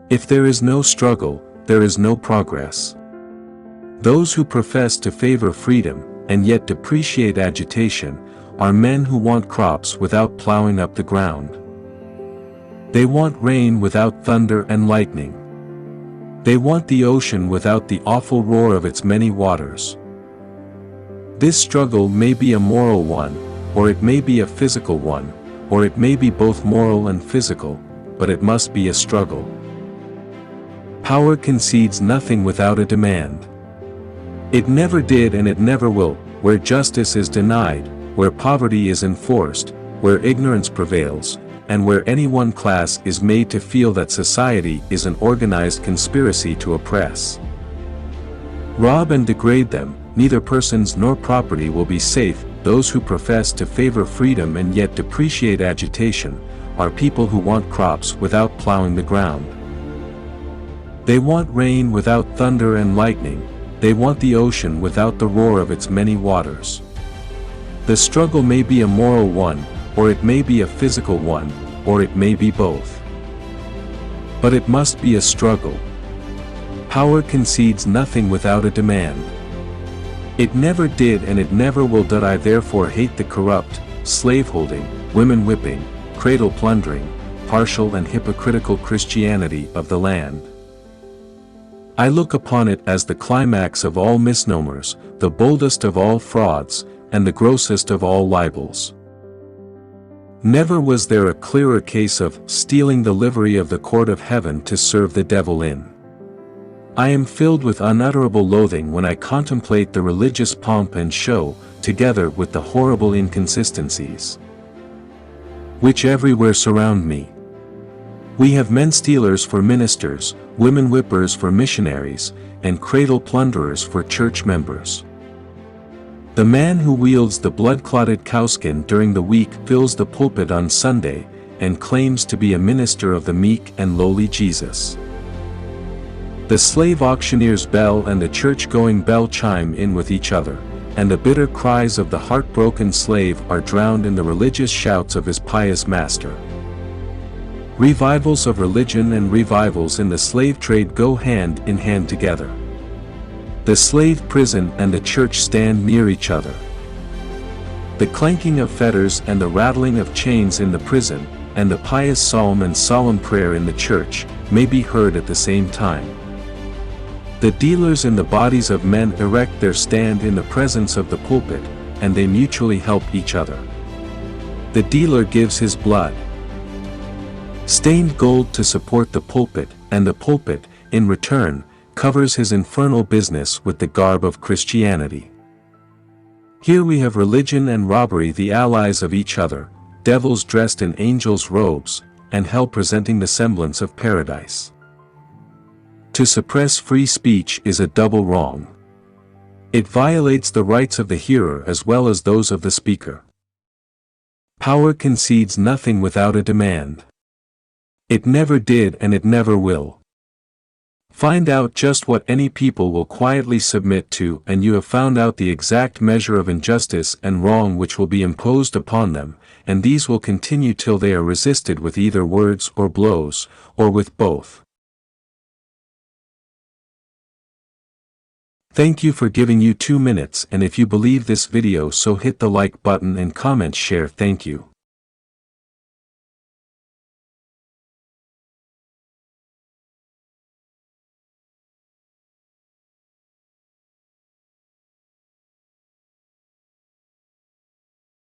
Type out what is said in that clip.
If there is no struggle, there is no progress. Those who profess to favor freedom, and yet depreciate agitation, are men who want crops without plowing up the ground. They want rain without thunder and lightning. They want the ocean without the awful roar of its many waters. This struggle may be a moral one, or it may be a physical one, or it may be both moral and physical, but it must be a struggle. Power concedes nothing without a demand. It never did and it never will, where justice is denied, where poverty is enforced, where ignorance prevails, and where any one class is made to feel that society is an organized conspiracy to oppress. Rob and degrade them, neither persons nor property will be safe. Those who profess to favor freedom and yet depreciate agitation, are people who want crops without plowing the ground. They want rain without thunder and lightning, they want the ocean without the roar of its many waters. The struggle may be a moral one, or it may be a physical one, or it may be both. But it must be a struggle. Power concedes nothing without a demand. It never did and it never will. I therefore hate the corrupt, slaveholding, women whipping, cradle plundering, partial and hypocritical Christianity of the land. I look upon it as the climax of all misnomers, the boldest of all frauds, and the grossest of all libels. Never was there a clearer case of stealing the livery of the court of heaven to serve the devil in. I am filled with unutterable loathing when I contemplate the religious pomp and show, together with the horrible inconsistencies which everywhere surround me. We have men stealers for ministers, women whippers for missionaries, and cradle plunderers for church members. The man who wields the blood-clotted cowskin during the week fills the pulpit on Sunday, and claims to be a minister of the meek and lowly Jesus. The slave auctioneer's bell and the church-going bell chime in with each other, and the bitter cries of the heartbroken slave are drowned in the religious shouts of his pious master. Revivals of religion and revivals in the slave trade go hand in hand together. The slave prison and the church stand near each other. The clanking of fetters and the rattling of chains in the prison, and the pious psalm and solemn prayer in the church, may be heard at the same time. The dealers in the bodies of men erect their stand in the presence of the pulpit, and they mutually help each other. The dealer gives his blood stained gold to support the pulpit, and the pulpit, in return, covers his infernal business with the garb of Christianity. Here we have religion and robbery the allies of each other, devils dressed in angels' robes, and hell presenting the semblance of paradise. To suppress free speech is a double wrong. It violates the rights of the hearer as well as those of the speaker. Power concedes nothing without a demand. It never did and it never will. Find out just what any people will quietly submit to, and you have found out the exact measure of injustice and wrong which will be imposed upon them, and these will continue till they are resisted with either words or blows, or with both. Thank you for giving you 2 minutes, and if you believe this video, so hit the like button and comment share. Thank you.